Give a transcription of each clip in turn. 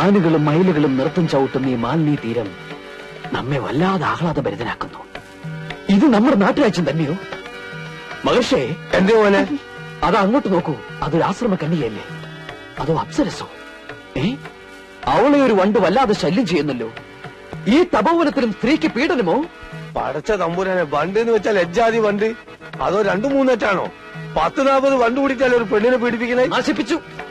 മാനുകളും മയിലുകളും നൃത്തം ചവിട്ടുന്ന ഈ മാലിന്യ തീരം നമ്മെ വല്ലാതെ ആഹ്ലാദഭരിതനാക്കുന്നു. ഇത് നമ്മുടെ നാട്ടുരാജ്യം തന്നെയോ? മഹർഷേ, എന്തേ പോലെ അത് അങ്ങോട്ട് നോക്കൂ. അതൊരു ആശ്രമ കന്യകയല്ലേ? അതോ അപ്സരസോ? അവളെ ഒരു വണ്ട് വല്ലാതെ ശല്യം ചെയ്യുന്നല്ലോ. ഈ തപോവനത്തിലും സ്ത്രീക്ക് പീഡനമോ? പടച്ച തമ്പുരാനെ, വണ്ട് എന്ന് വെച്ചാൽ ലജ്ജാതി വണ്ട്. അതോ 2-3 10-40 വണ്ട് കൂടിയിട്ടല്ലേ ഒരു പെണ്ണിനെ പീഡിപ്പിക്കുന്നത്?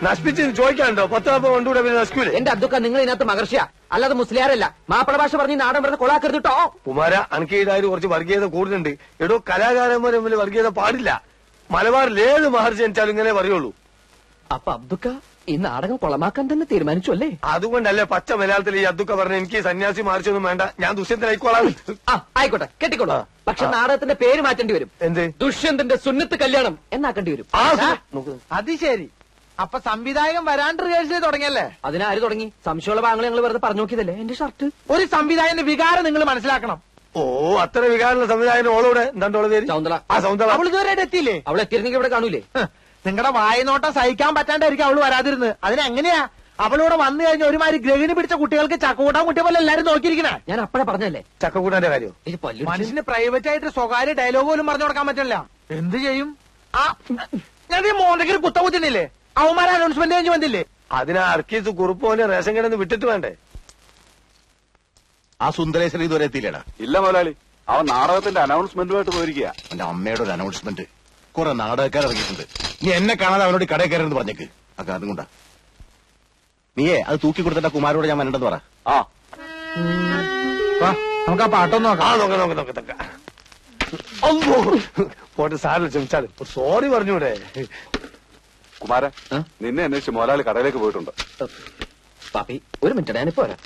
നശിപ്പിച്ച് ചോദിക്കാനുണ്ടോ? 10-40 വണ്ട് കൂടെ പിന്നെ നശിക്കൂലേ? എന്റെ അബ്ദുക്ക, നിങ്ങൾ ഇതിനകത്ത് മഹർഷിയ അല്ലാതെ മുസ്ലിയാരല്ല. മാപ്പിള ഭാഷ പറഞ്ഞ് നാടൻ വെറുതെ കൊളാക്കരുത് കേട്ടോ. കുമാര, അനക്ക് ഇതായത് കുറച്ച് വർഗീയത കൂടുതലുണ്ട്. എടോ, കലാകാരന്മാരെ തമ്മിൽ വർഗീയത പാടില്ല. മലബാറിൽ ഏത് മഹർഷി ജനിച്ചാലും ഇങ്ങനെ പറയുള്ളൂ. അപ്പൊ അബ്ദുക്ക ഈ നാടകം കൊളമാക്കാൻ തന്നെ തീരുമാനിച്ചു അല്ലേ? അതുകൊണ്ടല്ലേ പച്ച മലയാളത്തിൽ ഈ അബ്ദുക്ക പറഞ്ഞ എനിക്ക് സന്യാസി മഹർഷിയൊന്നും വേണ്ട, ഞാൻ ദുഷ്യന്തനായിക്കോളാം. ആയിക്കോട്ടെ, കെട്ടിക്കോളൂ. പക്ഷെ നാടകത്തിന്റെ പേര് മാറ്റേണ്ടി വരും. എന്ത്? ദുഷ്യന്തന്റെ സുന്നത്ത് കല്യാണം എന്നാക്കേണ്ടി വരും. അത് ശരി. അപ്പൊ സംവിധായകൻ വരാണ്ട് റിഹേഴ്സൽ തുടങ്ങിയല്ലേ? അതിനാര് തുടങ്ങി? സംശയമുള്ള ഭാഗങ്ങൾ ഞങ്ങൾ വെറുതെ പറഞ്ഞു നോക്കിയതല്ലേ. എന്റെ ഷർട്ട്. ഒരു സംവിധായകന്റെ വികാരം നിങ്ങൾ മനസ്സിലാക്കണം. ഓ, അത്ര വികാരമുള്ള സംവിധായകൻ ഓളോടെ എന്താണ്ടോളെ പേര്? സൗന്ദല. ആ സൗന്ദല. അവൾ ഇതുവരെ എത്തിയില്ലേ? അവൾ എത്തിയിരുന്നെങ്കിൽ ഇവിടെ കാണൂലേ? നിങ്ങളുടെ വായനോട്ടം സഹിക്കാൻ പറ്റാണ്ടായിരിക്കും അവള് വരാതിരുന്നത്. അതിനെങ്ങനെയാ അവളിവിടെ വന്നു കഴിഞ്ഞ ഒരുമാതിരി ഗ്രഹിണി പിടിച്ച കുട്ടികൾക്ക് ചക്കൂട്ടാൻ കുട്ടിയെ പോലെ എല്ലാരും നോക്കിയിരിക്കണേ. ഞാൻ അപ്പഴേ പറഞ്ഞല്ലേ ചക്കക്കൂട്ടാന്റെ കാര്യം. മനുഷ്യന് പ്രൈവറ്റ് ആയിട്ട് സ്വകാര്യ ഡയലോഗ് പോലും പറഞ്ഞു കൊടുക്കാൻ പറ്റില്ല. എന്ത് ചെയ്യും? ഞാൻ ഈ മോന്തയ്ക്ക് കുത്തകുത്തില്ലേ? അവന്മാരെ അനൗൺസ്മെന്റ് കഴിഞ്ഞ് വന്നില്ലേ? അതിനാ അർക്കീസ് കുറുപ്പോനെ റേഷൻ കടന്ന് വിട്ടിട്ട് വേണ്ടേ? ആ സുന്ദരേശ്വരി ഇതുവരെ എത്തിയില്ലേടാ? ഇല്ല മുതലാളി, അവൻ നാടകത്തിന്റെ അനൗൺസ്മെന്റുമായിട്ട് പോയിരിക്കുക. എന്റെ അമ്മയുടെ ഒരു അനൗൺസ്മെന്റ്. കുറെ നാടകക്കാർ ഇറങ്ങിയിട്ടുണ്ട്. നീ എന്നെ കാണാതെ അവനോട് കടയിൽ കയറരുന്ന് പറഞ്ഞേക്ക്. ആ കാരണം കൊണ്ടാ. നീയേ അത് തൂക്കി കൊടുത്തിട്ട് കുമാരോട് ഞാൻ വരണ്ടെന്ന് പറ. ആ, നമുക്ക് ആ പാട്ടൊന്നും നോക്കാം. പോട്ടെ, സാറിന് ക്ഷമിച്ചാല്. സോറി പറഞ്ഞൂടെ? കുമാര, നിന്നെ അന്വേഷിച്ച് മുതലാളി കടയിലേക്ക് പോയിട്ടുണ്ട്. പാപ്പി, ഒരു മിനിറ്റ്, ഞാനിപ്പോ വരാം.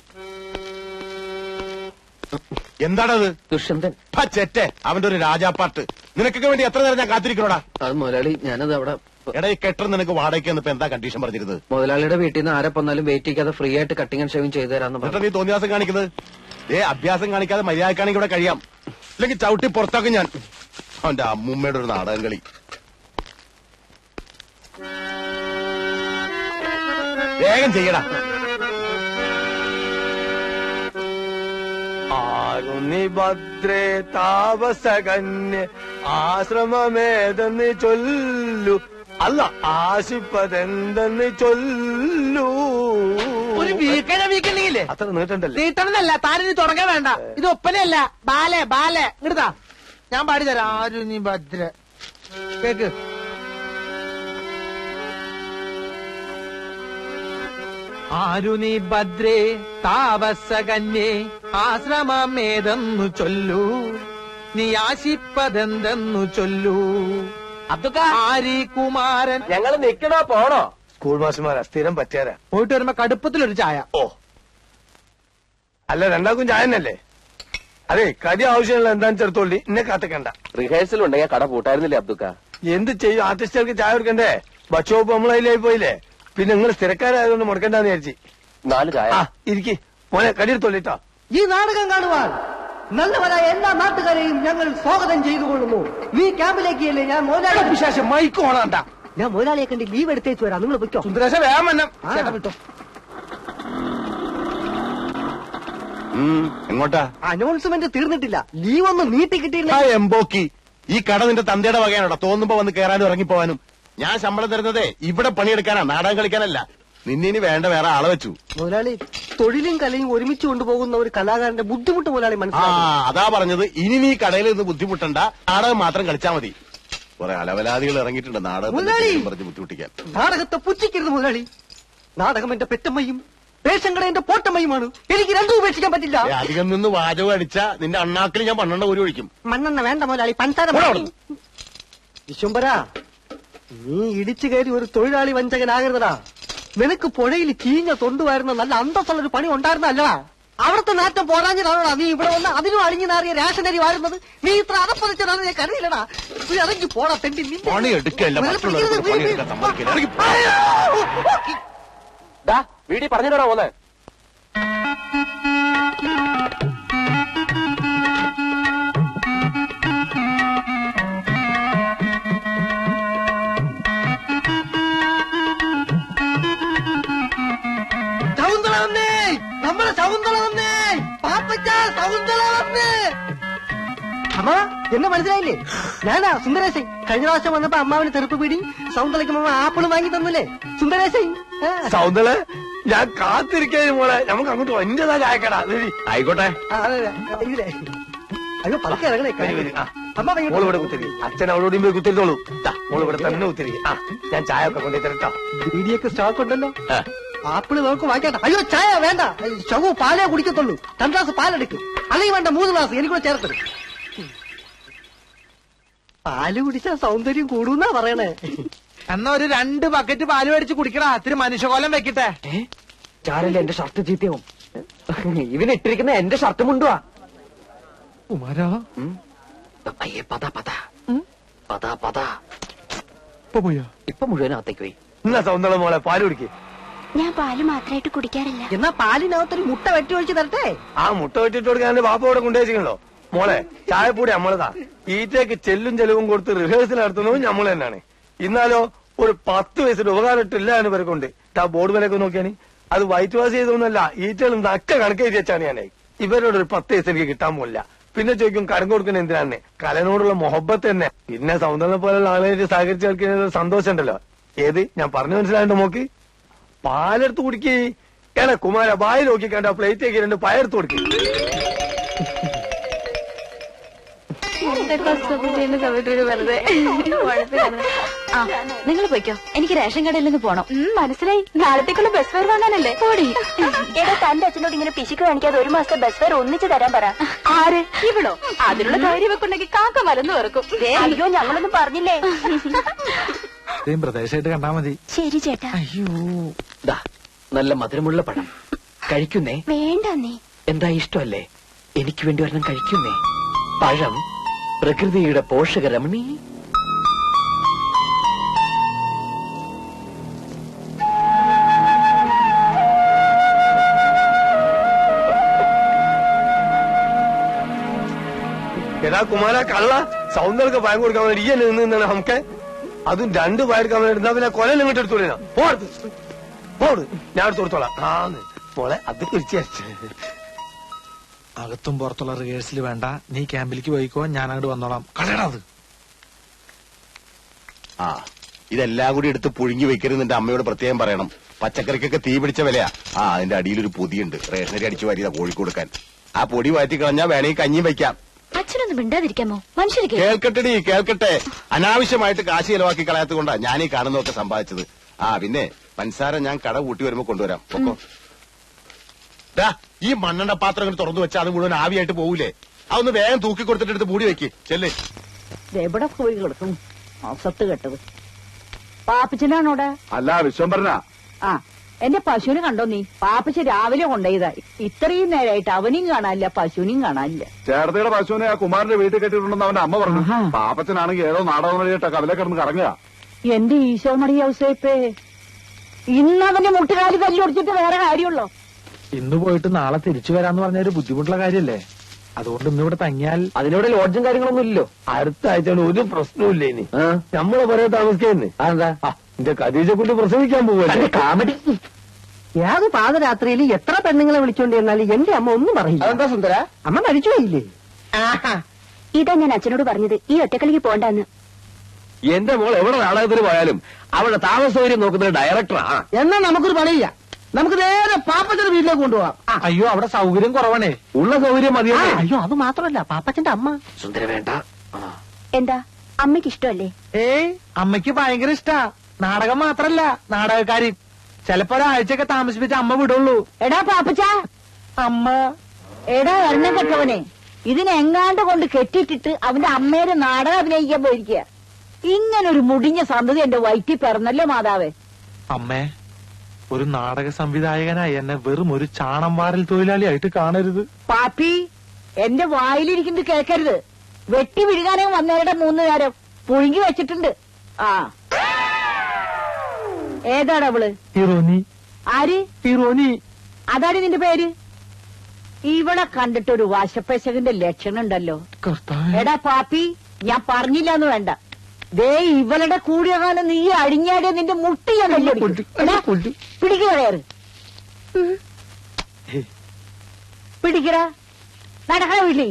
എന്താണത്? ദുഷ്യന്തൻ. ചെറ്റെ, അവന്റെ ഒരു രാജാപ്പാട്ട്. നിനക്കൊക്കെ വേണ്ടി എത്ര നേരം ഞാൻ കാത്തിരിക്കണോടാ? അത് മുതലാളി, ഞാനത് അവിടെ. എടാ, ഈ കെട്ടർ നിനക്ക് വാടകയ്ക്ക് വന്നപ്പോ എന്താ കണ്ടീഷൻ പറഞ്ഞിരുന്നത്? മുതലാളിയുടെ വീട്ടിൽ നിന്ന് ആരെ വന്നാലും വെയിറ്റ് ചെയ്യാതെ ഫ്രീ ആയിട്ട് കട്ടിങ് ആൻഡ് ഷേവിംഗ് ചെയ്തു തരാന്ന് എന്നിട്ട് നീ തോന്നിയാസം കാണിക്കുന്നത്? അഭ്യാസം കാണിക്കാതെ മര്യാദക്കാണെങ്കിൽ ഇവിടെ കഴിയാം. അല്ലെങ്കിൽ ചവിട്ടി പുറത്താക്കും ഞാൻ. അവന്റെ അമ്മൂമ്മയുടെ ഒരു നാടകം കളി. വേഗം ചെയ്യടാ. ആരുണി ഭദ്രേ താപസകന്യ ആശ്രമമേതെന്ന് ചൊല്ലു. അല്ല, ആശിപ്പതെന്തെന്ന് ചൊല്ലു. ഒരു വീക്കണ്ടെങ്കിലേ അത്ര നീട്ടണ്ടല്ലേ? നീട്ടണമെന്നല്ല, താനിനി തുടങ്ങാൻ വേണ്ട. ഇത് ഒപ്പനയല്ല, ബാലെ ബാലെ. ഇങ്ങടുതാ, ഞാൻ പാടിത്തരാം. ആരും നീ ഭദ്ര കേക്ക്. ആരുനി ഭദ്രേ താപസകന്യേ ആശ്രമമേതെന്നു ചൊല്ലു, നീ ആശിപ്പതെന്തെന്നു ചൊല്ലു. അബ്ദുക്ക, ആരി കുമാരൻ. ഞങ്ങൾ നിക്കണോ പോണോ? സ്കൂൾ മാഷുമാരാ, സ്ഥിരം പറ്റിയാരാ. പോയിട്ട് വരുമ്പോ കടുപ്പത്തിലൊരു ചായ. ഓ, അല്ല, രണ്ടാക്കും ചായ തന്നെയല്ലേ? അതെ, കടി ആവശ്യമുള്ള എന്താന്ന് ചേർത്തോളി, എന്നെ കാത്തക്കണ്ട. റിഹേഴ്സൽ ഉണ്ടെങ്കിൽ കട പൂട്ടായിരുന്നില്ലേ അബ്ദുക്ക? എന്ത് ചെയ്യും? ആർട്ടിസ്റ്റുകൾക്ക് ചായ കൊടുക്കണ്ടേ? ബച്ചോപ്പ് നമ്മളതിലായി പോയില്ലേ? പിന്നെ നിങ്ങൾ സ്ഥിരക്കാരായതുകൊണ്ട് മുടക്കണ്ടെന്ന് വിചാരിച്ചു. 4 ചായ. ഇരിക്കി മോനെ, കടിയെടുത്തോളിട്ടോ. ഈ നാടകം കാണുവാൻ നല്ലവരായ എല്ലാ നാട്ടുകാരെയും ഞങ്ങൾ സ്വാഗതം ചെയ്തുകൊള്ളുന്നു. ഈ ക്യാമ്പിലേക്കല്ലേ ഞാൻ മുതലാളി. വിശേഷം മൈക്ക് ഓണാണ്ട. ഞാൻ മുതലാളിയെ കണ്ട് ലീവ് എടുത്തേച്ചു വരാം. നിങ്ങൾ പൊയ്ക്കോ. സുന്ദരേശ വേഗം വന്നം. വിട്ടോ. എങ്ങോട്ടാ? അനൗൺസ്മെന്റ് തീർന്നിട്ടില്ല. ലീവ് ഒന്നും നീട്ടി കിട്ടിയില്ല. എംബോക്കി, ഈ കട നിന്റെ തന്തയുടെ വകയാണോടാ? തോന്നുമ്പോ വന്ന് കയറാനും ഇറങ്ങിപ്പോവാനും. ഞാൻ ശമ്പളം തരുന്നതേ ഇവിടെ പണിയെടുക്കാനാ, നാടകം കളിക്കാനല്ല. നിന്നിനി വേണ്ട വേറെ ആളെ വെച്ചു. മുതലാളി, തൊഴിലും കലയും ഒരുമിച്ച് കൊണ്ടുപോകുന്ന ഒരു കലാകാരന്റെ ബുദ്ധിമുട്ട് മുതലാളി മനസ്സിലാക്കി. അതാ പറഞ്ഞത്, ഇനി നീ കടയിൽ നിന്ന് ബുദ്ധിമുട്ടണ്ട, നാടകം മാത്രം കളിച്ചാ മതി. കുറെ അലവലാദികൾ ഇറങ്ങിയിട്ടുണ്ട് നാടകം പറഞ്ഞ് ബുദ്ധിമുട്ടിക്കാൻ. നാടകത്തെ പുച്ഛിക്കരുത് മുതലാളി. നാടകം എന്റെ പെറ്റമ്മയും റേഷൻ കട എന്റെ പോട്ടമ്മയുമാണ്. എനിക്ക് രണ്ടും ഉപേക്ഷിക്കാൻ പറ്റില്ല. അധികം നിന്ന് വാചകം അടിച്ചാ നിന്റെ അണ്ണാക്കിൽ ഞാൻ 12 ഒരു ഒഴിക്കും. മണ്ണെണ്ണ വേണ്ട മുതലാളി, പഞ്ചാര. വിശ്വംബരാ, നീ ഇടിച്ചു കയറി ഒരു തൊഴിലാളി വഞ്ചകനാകരുതടാ. നിനക്ക് പുഴയിൽ ചീഞ്ഞ തൊണ്ടുവായിരുന്ന നല്ല അന്തസ്സുള്ളൊരു പണി ഉണ്ടായിരുന്നല്ലടാ. അവിടുത്തെ നാറ്റം പോരാഞ്ഞതാണോടാ നീ ഇവിടെ വന്ന് അതിനും അഴിഞ്ഞു നാറിയ റേഷനരി വാരുന്നത്? നീ ഇത്ര അതപ്പതിച്ചതാണ് ഞാൻ കരുതിയില്ലടാ. നീ ഇറങ്ങി പോടാ തെണ്ടി. പണി എടുക്കല്ല, വീടി പറഞ്ഞിട്ടാ പോലെ. സൗന്ദര്യ അമ്മ എന്നെ മനസ്സിലായില്ലേ? ഞാനാ സുന്ദരേശൻ. കഴിഞ്ഞ പ്രാവശ്യം വന്നപ്പോ അമ്മാവിന് തെറുപ്പ് പിടി, സൗന്ദര്യക്ക് അമ്മ ആപ്പിള് വാങ്ങി തന്നില്ലേ? സുന്ദരേശൻ. സൗന്ദര്യ ഞാൻ കാത്തിരിക്കാനും മോളെ, നമുക്ക് അങ്ങോട്ട് എന്റേതാ ചായക്കടാ. ആയിക്കോട്ടെ. അയ്യോ പതുക്കെ ഇറങ്ങണേ. അമ്മ മോള് ഇവിടെ കുത്തിരി, അച്ഛൻ അവളോടും പോയി കുത്തിരിത്തോളൂ. മോള് ഇവിടെ തന്നെ കുത്തിരി. ഞാൻ ചായ ഒക്കെ കൊണ്ടു തരട്ടോ. ബീഡിയൊക്കെ സ്റ്റോക്ക് ഉണ്ടല്ലോ. ആപ്പിള് നമുക്ക് വാങ്ങിക്കട്ടെ. അയ്യോ ചായ വേണ്ട, ശവു പാലേ കുടിക്കത്തുള്ളൂ. 2 ഗ്ലാസ് പാലെടുക്കും, അല്ലെങ്കിൽ വേണ്ട 3 ഗ്ലാസ് എനിക്കൂടെ ചേർത്തത്. പാല് കുടിച്ചാൽ സൗന്ദര്യം കൂടുന്നാ പറയണേ. എന്നാ ഒരു 2 ബക്കറ്റ് പാല് മേടിച്ച് കുടിക്കടാ, ഇത്തിരി മനുഷ്യകോലം വെക്കട്ടെ. ചാരല്ലേ എന്റെ ഷർട്ട് ചീത്തയാവും. ഇവനിട്ടിരിക്കുന്ന എന്റെ ഷർട്ട് മുണ്ടുവാ. കുമാരാ അയ്യേ പതാ പതാ പതാ പതാ. പോയാ ഇപ്പൊ മുഴുവനകത്തേക്ക് പോയി. എന്നാ സൗന്ദര്യ മോളെ പാല് കുടിക്കേ. ഞാൻ പാല് മാത്രമായിട്ട് കുടിക്കാറില്ല. എന്നാ പാലിനകത്തൊരു മുട്ട വെട്ടി ഒഴിച്ച് തരട്ടെ? ആ മുട്ട വെട്ടിട്ട് കൊടുക്കാൻ എന്റെ ബാപ്പ ഇവിടെ കൊണ്ടുവച്ചിട്ടുണ്ടോ? മോളെ ചായപ്പൊടി നമ്മളതാ. ഈറ്റയ്ക്ക് ചെല്ലും ചെലവും കൊടുത്ത് റിഹേഴ്സൽ നടത്തുന്നതും നമ്മൾ തന്നെയാണ്. ഇന്നാലോ ഒരു 10 വയസ്സിന്റെ ഉപകാരമില്ല എന്ന് പേർക്കുണ്ട്. ആ ബോർഡ് വിലയൊക്കെ നോക്കിയാണ്. അത് വൈറ്റ് വാഷ് ചെയ്തൊന്നുമല്ല, ഈറ്റകളും നക്ക കണക്കേറ്റി വെച്ചാണ് ഞാനേ. ഇവരോട് ഒരു 10 വയസ്സ് എനിക്ക് കിട്ടാൻ പോലില്ല. പിന്നെ ചോദിക്കും കരം കൊടുക്കുന്ന എന്തിനാണ്? കലനോടുള്ള മൊഹബത്ത് തന്നെ. പിന്നെ സൗന്ദര്യം പോലുള്ള ആളുകളായിട്ട് സഹകരിച്ച് കളിക്കുന്ന സന്തോഷം ഉണ്ടല്ലോ. ഏത് ഞാൻ പറഞ്ഞു മനസ്സിലായിട്ട് നോക്ക്. പാലെടുത്ത് കുടിക്കേ. ഏടാ കുമാര ബായി നോക്കി കണ്ട പ്ലേറ്റേക്ക് 2 പയർത്ത് കൊടുക്കേ. നിങ്ങൾ പോയിക്കോ, എനിക്ക് റേഷൻ കടയിൽ നിന്ന് പോണം. മനസ്സിലായി, നാളത്തേക്കുള്ള ബസ് ഫെയർ വാങ്ങാനല്ലേ? പോടി. എടാ തന്റെ അച്ഛനോട് ഇങ്ങനെ പിശുക്ക് കാണിക്കാതെ 1 മാസത്തെ ബസ് ഫെയർ ഒന്നിച്ച് തരാൻ പറ. ആര്? ഇവളോ? അതിനുള്ള ധൈര്യം വെക്കുണ്ടെങ്കിൽ കാക്ക മലന്ന് വെറുക്കും. അയ്യോ ഞങ്ങളൊന്നും പറഞ്ഞില്ലേ. പ്രദേശമായിട്ട് കണ്ടാ മതി. ശരി ചേട്ടാ. അയ്യോ നല്ല മധുരമുള്ള പഴം കഴിക്കുന്നേ. വേണ്ട നീ. എന്താ ഇഷ്ടമല്ലേ? എനിക്ക് വേണ്ടി ഒരെണ്ണം കഴിക്കുന്നേ. പഴം പ്രകൃതിയുടെ പോഷകരമണി. എടാ കുമാര കള്ള, സൗന്ദര്യ പയം കൊടുക്കാൻ വേണ്ടി ഈ നിന്നാണ് നമുക്ക്. അതും 2 പയർക്കാൻ വേണ്ടി എടുത്താ പിന്നെ കൊല ഇങ്ങോട്ട് എടുത്തോളൂ. പോട് ഞാൻ എടുത്ത് കൊടുത്തോളാം. മോളെ അത് കുറിച്ച് അകത്തും പുറത്തുള്ള റിഹേഴ്സൽ വേണ്ട, നീ ക്യാമ്പിലേക്ക് പോയിക്കോ, ഞാൻ അങ്ങോട്ട് വന്നോളാം. കളയടാ അത്. ആ ഇതെല്ലാം കൂടി എടുത്ത് പുഴുങ്ങി വെക്കരുത് എന്റെ അമ്മയോട് പ്രത്യേകം പറയണം. പച്ചക്കറിക്കൊക്കെ തീ പിടിച്ച വിലയാ. അതിന്റെ അടിയിലൊരു പൊതിയുണ്ട്, റേഷനരി അടിച്ചു വാരിയതാ കോഴിക്ക് കൊടുക്കാൻ. ആ പൊടി വാറ്റി കളഞ്ഞാ വേണമെങ്കിൽ കഞ്ഞിയും വെക്കാം. അച്ഛനൊന്നും മിണ്ടാതിരിക്കാമോ? മനുഷ്യർക്ക് കേൾക്കട്ടെടി കേൾക്കട്ടെ. അനാവശ്യമായിട്ട് കാശ് ചെലവാക്കി കളയാത്ത കൊണ്ടാ ഞാൻ ഈ കാണുന്നതൊക്കെ സമ്പാദിച്ചത്. പിന്നെ പഞ്ചസാര ഞാൻ കട കൂട്ടി വരുമ്പോ കൊണ്ടുവരാം. പൊക്കോ. ഈ മണ്ണെണ്ണ പാത്രം ഇങ്ങനെ തുറന്നു വെച്ചാൽ അത് മുഴുവൻ ആവിയായിട്ട് പോകൂലേ? അതൊന്ന് വേഗം തൂക്കി കൊടുത്തിട്ട് എടുത്ത് മൂടി വെക്ക്. ചെല്ലേ. എവിടെ പോയി കിടക്കും സത്ത് കെട്ടത്? പാപ്പച്ചനാണോടെ? അല്ല വിശ്വംഭരനാ. ആ എന്റെ പശുവിനെ കണ്ടോ നീ? പാപ്പച്ച രാവിലെ കൊണ്ടുപോയതാ. ഇത്രയും നേരമായിട്ട് അവനെയും കാണാനില്ല, പശുവിനെയും കാണാനില്ല. ചേർത്തയുടെ പശുവിനെ ആ കുമാരന്റെ വീട്ടിൽ കെട്ടിയിട്ടുണ്ടെന്ന് അവന്റെ അമ്മ പറഞ്ഞു. പാപ്പച്ചനാണെങ്കിൽ ഏതോ നാടകം വഴിയിട്ട് കവലെ കിടന്ന് കറങ്ങുക. എന്റെ ഈശോ മറിയ ഔസേപ്പേ, ഇന്നവന്റെ മുട്ടുകാലി തല്ലി ഒടിച്ചിട്ട് വേറെ കാര്യമുള്ളോ? ഇന്ന് പോയിട്ട് നാളെ തിരിച്ചു വരാന്ന് പറഞ്ഞ ഒരു ബുദ്ധിമുട്ടുള്ള കാര്യല്ലേ? അതുകൊണ്ട് ഇന്നിവിടെ തങ്ങിയാൽ അതിനോട് ലോഡ്ജും കാര്യങ്ങളൊന്നും ഇല്ലല്ലോ. അടുത്ത ആഴ്ച ഒരു പ്രശ്നമില്ല. ഇനി നമ്മളെ പറയാൻ താമസിക്കുന്നേ. അതെന്താ? എന്റെ ഖദീജ കുട്ടി പ്രസവിക്കാൻ പോവല്ലേ? കാമഡി. ഏത് പാതരാത്രിയിൽ എത്ര പെണ്ണുങ്ങളെ വിളിച്ചോണ്ട് ചെന്നാലും എന്റെ അമ്മ ഒന്നും പറയില്ല. അതെന്താ സുന്ദര? അമ്മ മരിച്ചു പോയില്ലേ? ഇതാ ഞാൻ അച്ഛനോട് പറഞ്ഞത്, ഈ ഒറ്റക്കളിക്ക് പോണ്ടെന്ന്. എന്റെ മോൾ എവിടെ നാടകത്തിന് പോയാലും അവിടെ താമസ സൗകര്യം നോക്കുന്ന ഡയറക്ടറാ. എന്നാ നമുക്കൊരു പണിയില്ല, നമുക്ക് നേരെ പാപ്പച്ചന്റെ വീട്ടിലേക്ക് കൊണ്ടുപോകാം. അയ്യോ അവിടെ സൗകര്യം കുറവാണേ. ഉള്ള സൗകര്യം മതിയല്ലേ? അയ്യോ അത് മാത്രമല്ല, പാപ്പച്ചന്റെ അമ്മ. സുന്ദര വേണ്ട. എന്താ അമ്മയ്ക്ക് ഇഷ്ടമല്ലേ? അമ്മയ്ക്ക് ഭയങ്കര ഇഷ്ടാ. നാടകം മാത്രല്ല, നാടകക്കാരി. ചിലപ്പോ ഒരാഴ്ചയൊക്കെ താമസിപ്പിച്ച അമ്മ വിടുള്ളൂ. എടാ പാപ്പച്ച, അമ്മ എടാ എണ്ണം കെട്ടവനെ, ഇതിനെങ്ങാണ്ട് കൊണ്ട് കെട്ടിട്ടിട്ട് അവന്റെ അമ്മേരെ നാടകം അഭിനയിക്കാൻ പോയിരിക്കുക. ഇങ്ങനൊരു മുടിഞ്ഞ സന്തതി എന്റെ വയറ്റിൽ പിറന്നല്ലോ മാതാവേ. അമ്മേ, ഒരു നാടക സംവിധായകനായി എന്നെ വെറും ഒരു ചാണം വാരൽ തൊഴിലാളിയായിട്ട് കാണരുത്. പാപ്പി, എന്റെ വായിലിരിക്കുന്നത് കേൾക്കരുത്. വെട്ടി വിഴുകാനേ വന്നവരുടെ 3 നേരം പുഴുങ്ങി വെച്ചിട്ടുണ്ട്. ആ ഏതാടാ അവള്? ഹീറോനി. ആര്? ഹീറോനി. അതാണ് നിന്റെ പേര്? ഇവിടെ കണ്ടിട്ടൊരു വാശപ്പശകന്റെ ലക്ഷണം ഉണ്ടല്ലോ. എടാ പാപ്പി, ഞാൻ പറഞ്ഞില്ലാന്ന് വേണ്ട. ദേ ഇവളുടെ കൂടിയ കാലം നീ അഴിഞ്ഞാടിയ നിന്റെ മുട്ടിയാണല്ലോ. പിടിക്കറേറ്, പിടിക്കടാ. നടക്കണ വീട്ടിൽ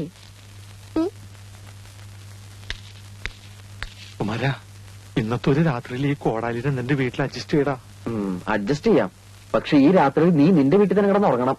കുമാരാ ഇന്നത്തെ ഒരു രാത്രിയിൽ ഈ കോടാലിനെ നിന്റെ വീട്ടിൽ അഡ്ജസ്റ്റ് ചെയ്യടാ. അഡ്ജസ്റ്റ് ചെയ്യാം, പക്ഷെ ഈ രാത്രി നീ നിന്റെ വീട്ടിൽ തന്നെ കിടന്ന് ഉറങ്ങണം.